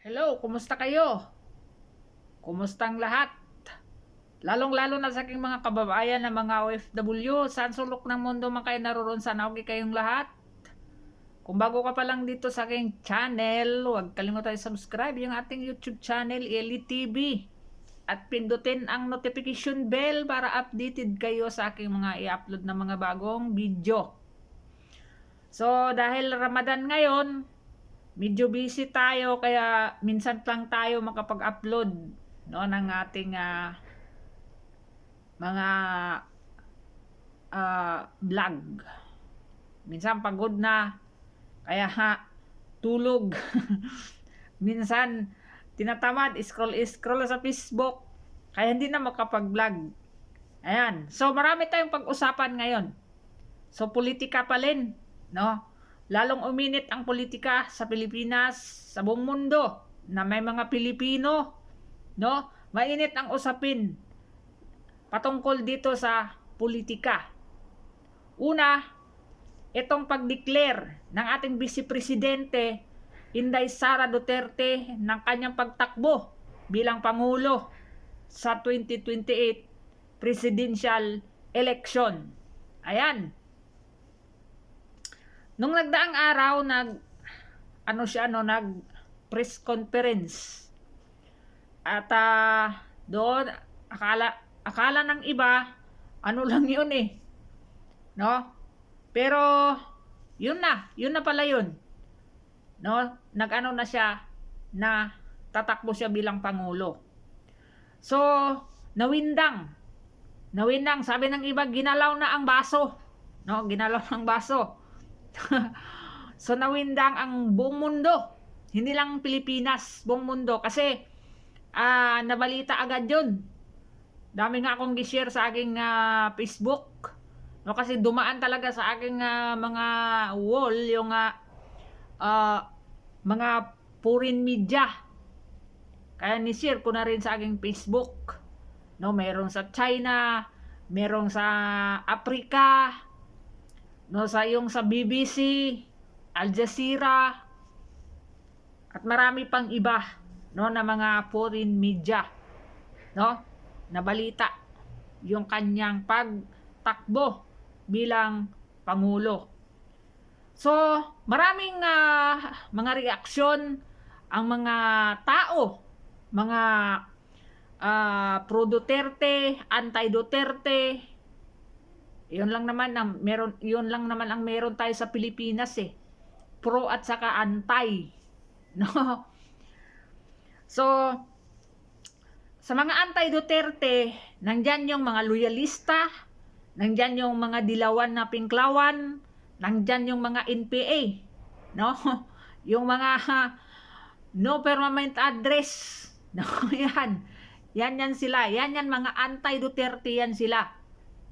Hello, kumusta kayo? Kumusta ang lahat? Lalong-lalo na sa aking mga kababayan na mga OFW, saan sulok ng mundo man kayo naroon, sana okay kayong lahat. Kung bago ka pa lang dito sa aking channel, huwag kalimutan i-subscribe yung ating YouTube channel, Eli TV. At pindutin ang notification bell para updated kayo sa aking mga i-upload na mga bagong video. So, dahil Ramadan ngayon, medyo busy tayo kaya minsan lang tayo makapag-upload no ng ating mga vlog. Minsan pagod na kaya tulog. Minsan tinatamad scroll sa Facebook kaya hindi na makapag-vlog. Ayan. So marami tayong pag-usapan ngayon. So politika pa rin, no? Lalong uminit ang politika sa Pilipinas, sa buong mundo, na may mga Pilipino, no? Mainit ang usapin patungkol dito sa politika. Una, itong pag-declare ng ating Vice Presidente Inday Sara Duterte ng kanyang pagtakbo bilang Pangulo sa 2028 presidential election. Ayan. Nung nagdaang araw nag press conference. At doon akala ng iba lang 'yun eh. No? Pero yun na pala yun. No? Nag-ano na siya na tatakbo siya bilang pangulo. So, nawindang, sabi ng iba ginalaw na ang baso. No, ginalaw ng baso. So nawindang ang buong mundo, hindi lang Pilipinas, buong mundo kasi nabalita agad yun. Dami nga akong gi-share sa aking Facebook, no, kasi dumaan talaga sa aking mga wall yung mga foreign media, kaya ni-share ko na rin sa aking Facebook, no, merong sa China, merong sa Africa, no, sa BBC, Al Jazeera, at marami pang iba, no, na mga foreign media, no, na balita yung kanyang pagtakbo bilang pangulo. So, maraming mga reaksyon ang mga tao, mga pro Duterte, anti Duterte. Yun lang naman ang meron tayo sa Pilipinas eh. Pro at saka anti. No? So, sa mga anti-Duterte, nandyan yung mga loyalista, nandyan yung mga dilawan na pinklawan, nandyan yung mga NPA, no? Yung mga no permanent address, no? Yan sila. Yan mga anti-Duterte yan sila,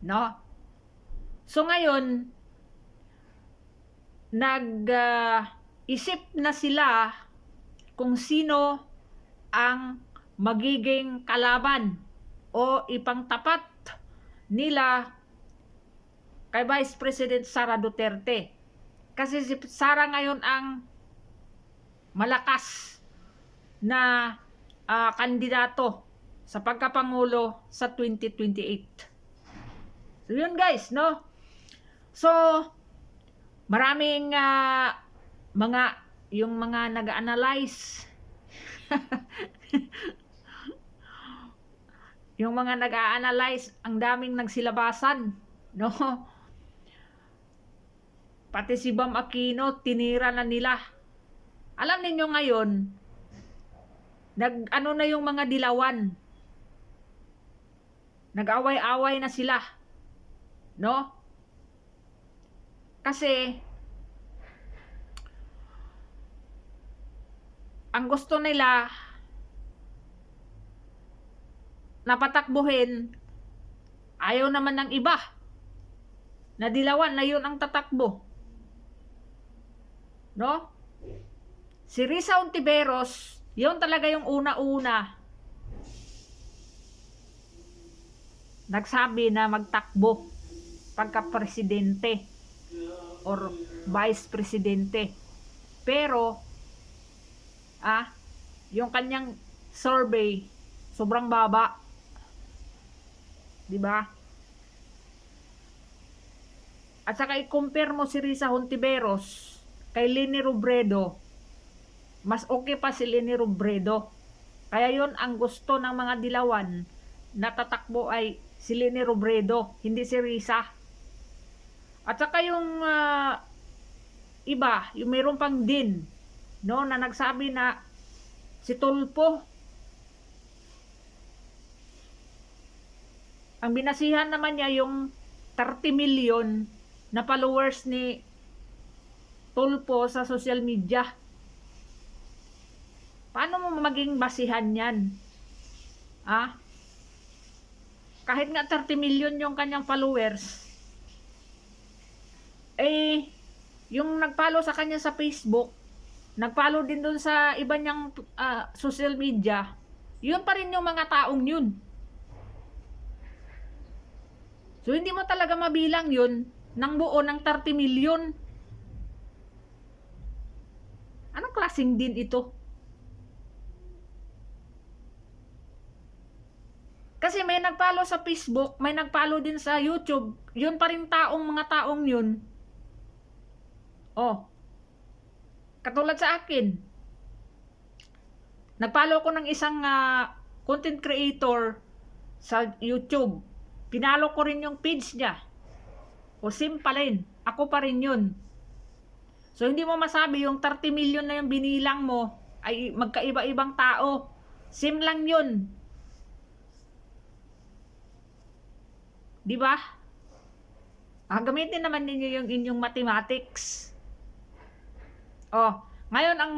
no? So ngayon, isip na sila kung sino ang magiging kalaban o ipangtapat nila kay Vice President Sara Duterte. Kasi si Sara ngayon ang malakas na kandidato sa pagkapangulo sa 2028. So yun guys, no? So maraming yung mga nag-analyze yung mga nag-a-analyze, ang daming nagsilabasan, no? Pati si Bam Aquino, tinira na nila. Alam niyo ngayon, nag-ano na yung mga dilawan. Nag-away-away na sila, no? Kasi ang gusto nila napatakbuhin, ayaw naman ng iba na dilawan na yun ang tatakbo, no? Si Risa Ontiveros, yun talaga yung una-una nagsabi na magtakbo pagka-presidente or vice presidente. Pero yung kanyang survey, sobrang baba. 'Di ba? At saka i-compare mo si Risa Hontiveros kay Leni Robredo, mas okay pa si Leni Robredo. Kaya yon ang gusto ng mga dilawan na tatakbo ay si Leni Robredo, hindi si Risa. At saka yung iba, yung meron pang din, no, na nagsabi na si Tulpo, ang binasihan naman niya yung 30 million na followers ni Tulpo sa social media. Paano mo maging basihan yan? Ah? Kahit nga 30 million yung kanyang followers, eh, yung nag-follow sa kanya sa Facebook, nag-follow din dun sa iba niyang social media, yun pa rin yung mga taong yun. So, hindi mo talaga mabilang yun ng buo ng 30 million. Anong klaseng din ito? Kasi may nag-follow sa Facebook, may nag-follow din sa YouTube, yun pa rin mga taong yun. Oh, katulad sa akin, nag-follow ko ng isang content creator sa YouTube. Pinalo ko rin yung page niya. O same pa rin. Ako pa rin yun. So, hindi mo masabi yung 30 million na yung binilang mo ay magkaiba-ibang tao. Same lang yun. Diba? Gamitin naman ninyo yung inyong mathematics. Oh, ngayon ang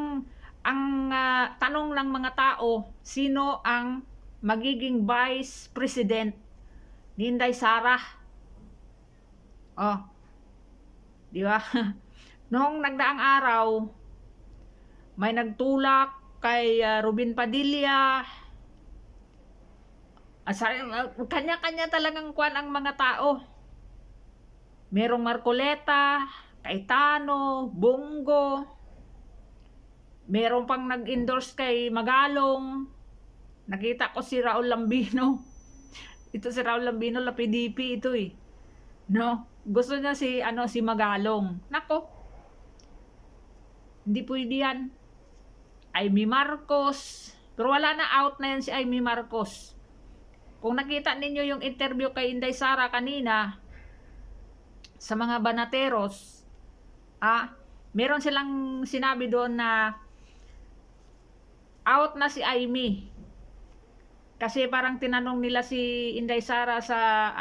tanong ng mga tao, sino ang magiging vice president ni Inday Sara? Oh, di ba? Noong nagdaang araw, may nagtulak kay Robin Padilla. Kanya-kanya talagang kwan ang mga tao. Merong Marcoleta, Cayetano, Bongo. Merong pang nag-endorse kay Magalong. Nakita ko si Raul Lambino. Ito si Raul Lambino, la PDP ito eh. No? Gusto niya si Magalong. Nako. Hindi pwede yan. Amy Marcos. Pero wala na, out na yan si Amy Marcos. Kung nakita ninyo yung interview kay Inday Sara kanina sa mga banateros, meron silang sinabi doon na out na si Amy. Kasi parang tinanong nila si Inday Sara sa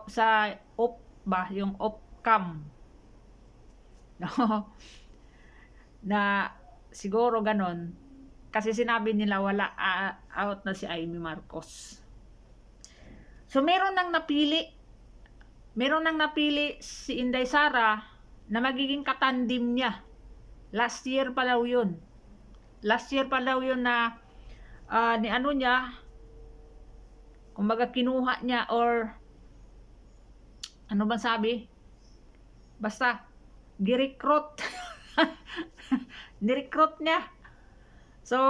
sa op ba, yung opcam. No? Na siguro ganon. Kasi sinabi nila wala, out na si Amy Marcos. So meron nang napili si Inday Sara na magiging katandim niya. Last year pa daw yun na ni ano niya, kumbaga kinuha niya or ano bang sabi? Basta girecruit. Nirecruit niya. So,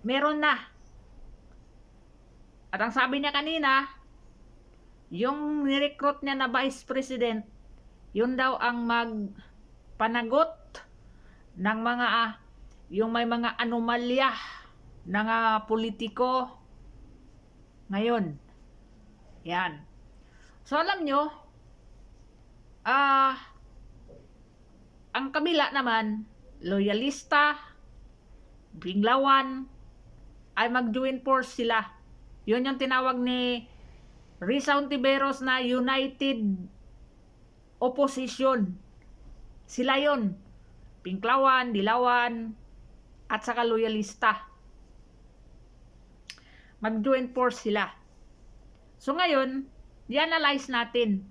meron na. At ang sabi niya kanina, yung nirecruit niya na vice president, yun daw ang magpanagot ng mga yung may mga anomalya ng politiko ngayon. Yan. So, alam nyo, ang kabila naman, loyalista, Binglawan, ay mag-join force sila. Yun yung tinawag ni Risa Hontiveros na United Opposition. Sila yun. Pinklawan, Dilawan, at saka loyalista. Mag-join force sila. So ngayon, i-analyze natin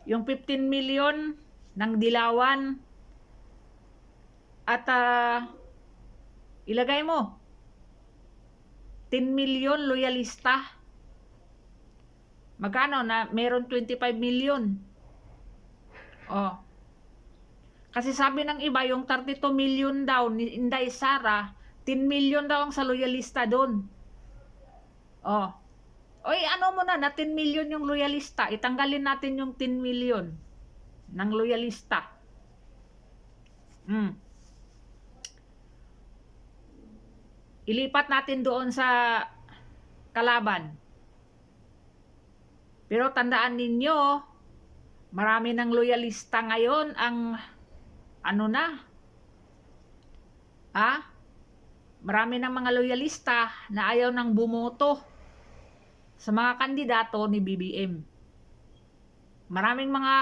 yung 15 million ng Dilawan at ilagay mo 10 million loyalista. Magkano na? Meron 25 million. Oh. Kasi sabi ng iba, yung 32 million daw ni Inday Sara, 10 million daw ang sa loyalista doon. Oh. Oy, ano mo na 10 million yung loyalista. Itanggalin natin yung 10 million ng loyalista. Mm. Ilipat natin doon sa kalaban. Pero tandaan ninyo, marami ng loyalista ngayon ang ano na, marami ng mga loyalista na ayaw nang bumoto sa mga kandidato ni BBM. Maraming mga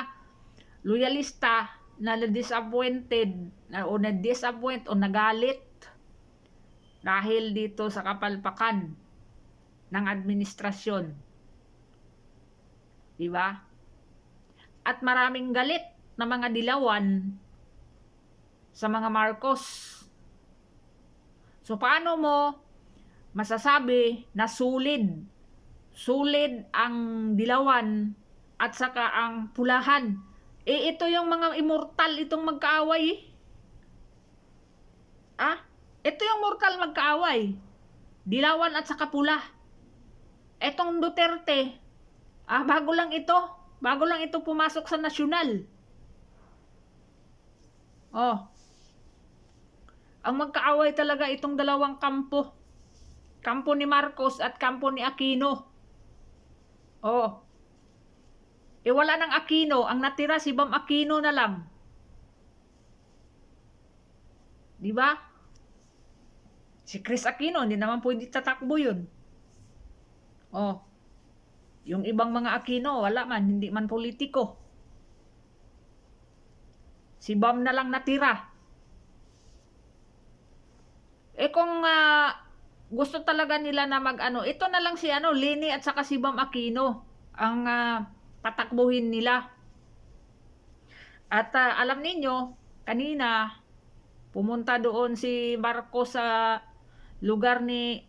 loyalista na disappointed o na-disappoint o nagalit dahil dito sa kapalpakan ng administrasyon. Diba? At maraming galit na mga dilawan sa mga Marcos. So paano mo masasabi na solid ang dilawan at saka ang pulahan? Ito yung mga immortal itong magkaaway. Ito yung mortal magkaaway. Dilawan at saka pula. Etong Duterte, bago lang ito pumasok sa nasyonal. Ang magkaaway talaga itong dalawang kampo. Kampo ni Marcos at kampo ni Aquino. Wala ng Aquino. Ang natira si Bam Aquino na lang. Diba? Si Chris Aquino, hindi naman pwede tatakbo yun. Yung ibang mga Aquino, wala man, hindi man politiko. Si Bam na lang natira. Kung gusto talaga nila na ito na lang si Leni at saka si Bam Aquino ang patakbuhin nila. At alam ninyo, kanina pumunta doon si Marcos sa lugar ni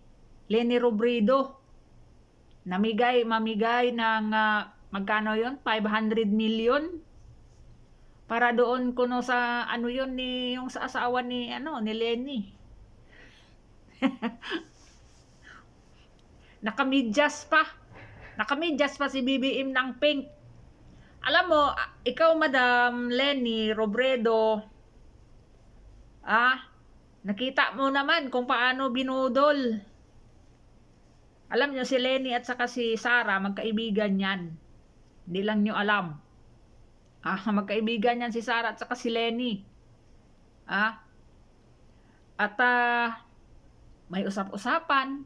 Leni Robredo. Mamigay ng magkano yon? 500 million para doon kuno sa yung sa asawa ni ni Leni. Nakamidyas pa si BBM ng pink. Alam mo, ikaw Madam Leni Robredo, nakita mo naman kung paano binudol. Alam nyo, si Leni at saka si Sara, magkaibigan yan. Hindi lang nyo alam. Magkaibigan yan si Sara at saka si Leni. At may usap-usapan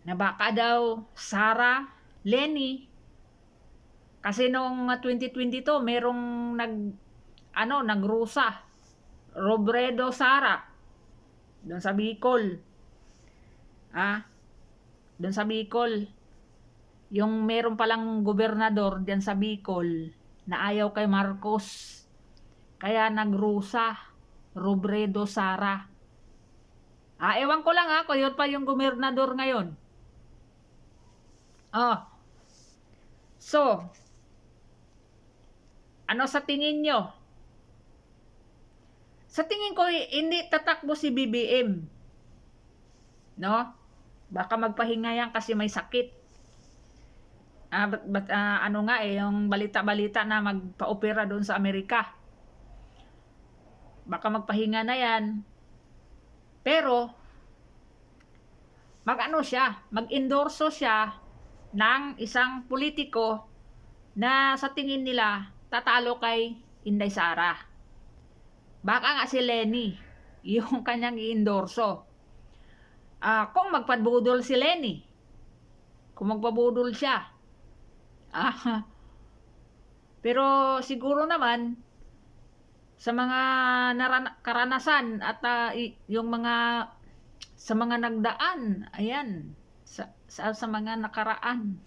na baka daw Sara, Leni. Kasi noong 2022, merong nagrusa. Robredo Sara. Doon sa Bicol. Doon sa Bicol, yung meron palang gobernador diyan sa Bicol na ayaw kay Marcos. Kaya nagrusa, Robredo Sara. Ewan ko lang kung yun pa yung gobernador ngayon. So, ano sa tingin nyo? Sa tingin ko, hindi tatakbo si BBM. No? Baka magpahinga yan kasi may sakit. Yung balita-balita na magpa-opera doon sa Amerika. Baka magpahinga na yan. Pero, mag-endorso siya ng isang politiko na sa tingin nila tatalo kay Inday Sara. Baka nga si Leni, yung kanyang i-endorso. Kung magpabudol si Leni, kung magpabudol siya, pero siguro naman sa mga karanasan at yung mga sa mga nagdaan, ayan, sa mga nakaraan.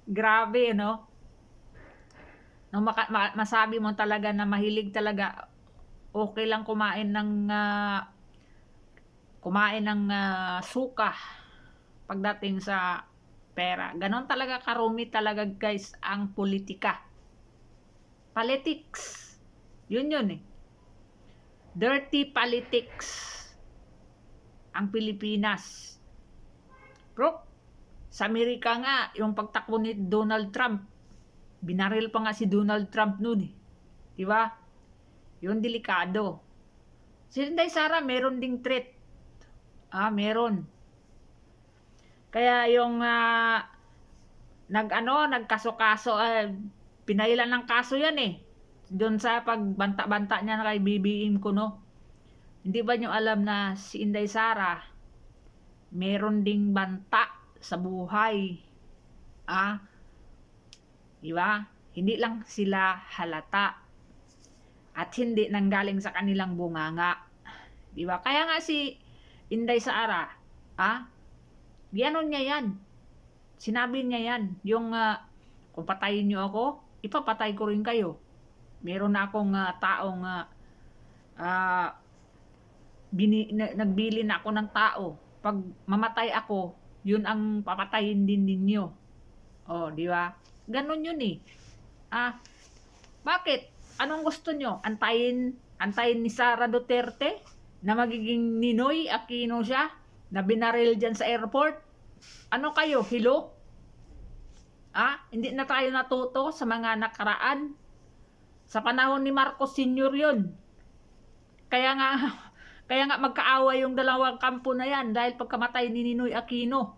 Grabe, no? Masabi mo talaga na mahilig talaga, okay lang kumain ng suka pagdating sa pera. Ganon talaga karumi talaga guys ang politika. Politics. Yun eh. Dirty politics ang Pilipinas. Bro, sa Amerika nga, yung pagtakbo ni Donald Trump, binaril pa nga si Donald Trump noon eh. Diba? Yun delikado. Si Inday Sara, meron ding threat. Meron. Kaya yung nagkaso-kaso, pinailan ng kaso yan eh. Doon sa pagbanta-banta niya kay BBM ko, no? Hindi ba nyo alam na si Inday Sara, meron ding banta sa buhay? Diba? Hindi lang sila halata. At hindi nanggaling sa kanilang bunganga. Diba? Kaya nga si Inday Sara, gianon niya yan. Sinabi niya yan. Yung, kung patayin niyo ako, ipapatay ko rin kayo. Meron na akong taong nagbili na ako ng tao. Pag mamatay ako, yun ang papatayin din ninyo. Di ba? Ganon yun eh. Bakit? Anong gusto nyo? Antayin ni Sara Duterte na magiging Ninoy Aquino siya na binaril dyan sa airport? Ano kayo? Hilo? Hindi na tayo natuto sa mga nakaraan. Sa panahon ni Marcos Sr. yun. Kaya nga magkaaway yung dalawang kampo na yan dahil pagkamatay ni Ninoy Aquino.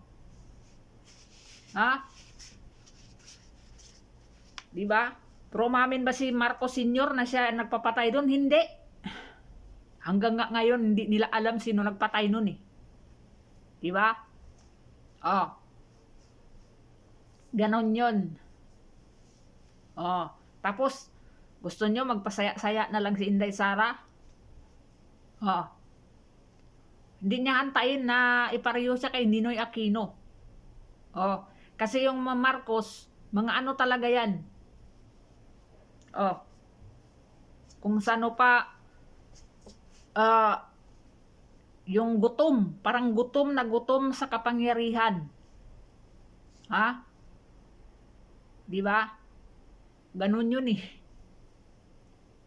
Diba? Pero umamin ba si Marcos Sr. na siya nagpapatay doon? Hindi. Hanggang ngayon, hindi nila alam sino nagpatay noon eh. Diba? Ganon yun. Tapos, gusto nyo magpasaya-saya na lang si Inday Sara? Hindi niya hantayin na ipareho siya kay Ninoy Aquino. Kasi yung Marcos, mga ano talaga yan. Kung sano pa, yung gutom, parang gutom na gutom sa kapangyarihan. Diba? Ganun yun eh.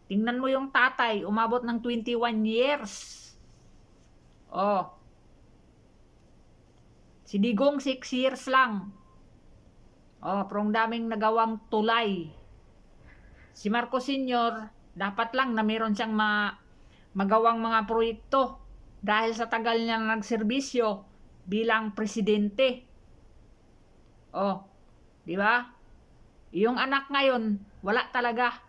Tingnan mo yung tatay, umabot ng 21 years. Si Digong 6 years lang. Pero ang daming nagawang tulay. Si Marcos Sr., dapat lang na meron siyang magawang mga proyekto dahil sa tagal niya nagserbisyo bilang presidente. Di ba? Yung anak ngayon, wala talaga.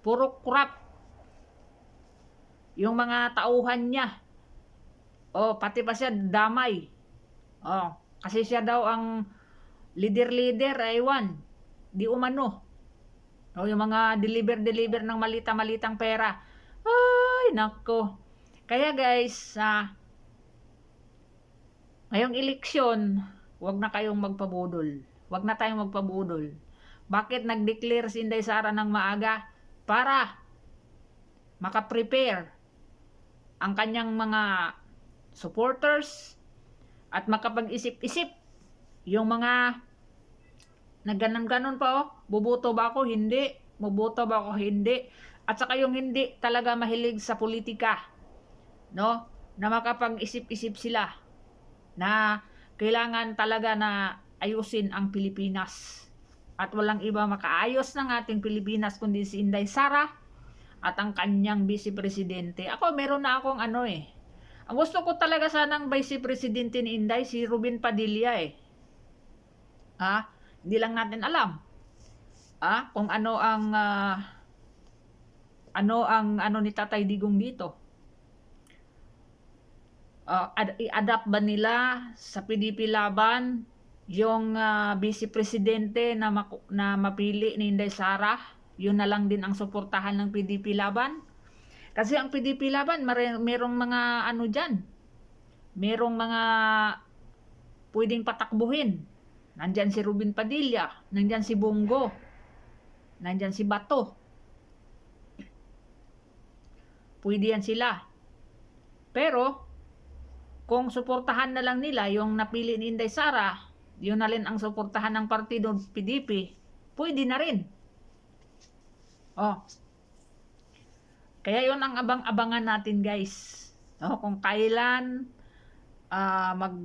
Puro corrupt. Yung mga tauhan niya. Pati pa siya damay. Kasi siya daw ang leader, aywan. Di umano. Yung mga deliver ng malita-malitang pera. Ay, nako. Kaya guys, ngayong eleksyon, wag na kayong magpabudol. Wag na tayong magpabudol. Bakit nag-declare si Inday Sara ng maaga? Para makaprepare ang kanyang mga supporters at makapag-isip-isip yung mga nagganon-ganon pa, buboto ba ako? Hindi. Buboto ba ako? Hindi. At saka yung hindi talaga mahilig sa politika, no? Na makapag-isip-isip sila na kailangan talaga na ayusin ang Pilipinas. At walang iba makaayos ng ating Pilipinas kundi si Inday Sara at ang kanyang vice presidente. Ako, meron na akong Ang gusto ko talaga sanang vice presidente ni Inday, si Robin Padilla eh. Hindi lang natin alam. Kung ano ang ni Tatay Digong dito. I-adapt ba nila sa PDP laban yung vice presidente na mapili ni Inday Sara? Yun na lang din ang suportahan ng PDP laban. Kasi ang PDP laban, merong mga dyan. Merong mga pwedeng patakbuhin. Nandyan si Robin Padilla, nandyan si Bongo, nandyan si Bato. Pwede yan sila. Pero, kung suportahan na lang nila yung napili ni Inday Sara, yun na rin ang suportahan ng partido PDP, pwede na rin. Oh, kaya yun ang abang-abangan natin guys. No, kung kailan ah, mag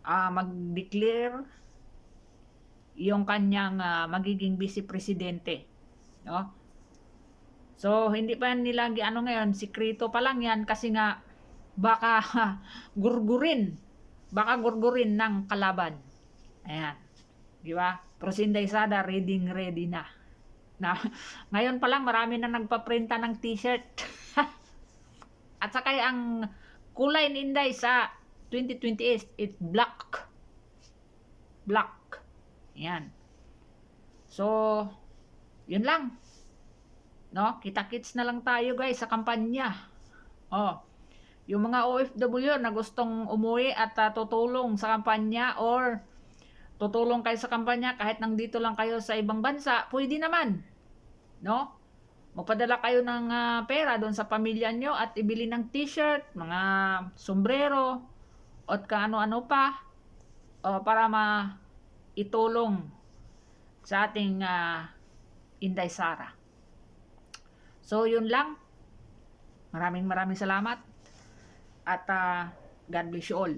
mag-declare yung kanyang magiging vice presidente, no? So hindi pa nila ano ngayon, sikreto pa lang yan kasi nga baka gurgurin, baka gurgurin ng kalaban. Ayan, di ba? Pero si Inday Sada ready na. Na ngayon pa lang marami na nagpaprinta ng t-shirt. At saka ang kulay ni Inday sa 2028 is black. Black. Yan. So, yun lang. No? Kita-kits na lang tayo guys sa kampanya. Oh, yung mga OFW na gustong umuwi at tutulong sa kampanya or tutulong kayo sa kampanya kahit nandito lang kayo sa ibang bansa, pwede naman. No? Magpadala kayo ng pera doon sa pamilya nyo at ibili ng t-shirt, mga sombrero, at kaano-ano pa para itulong sa ating Inday Sara. So, yun lang. Maraming salamat at God bless you all.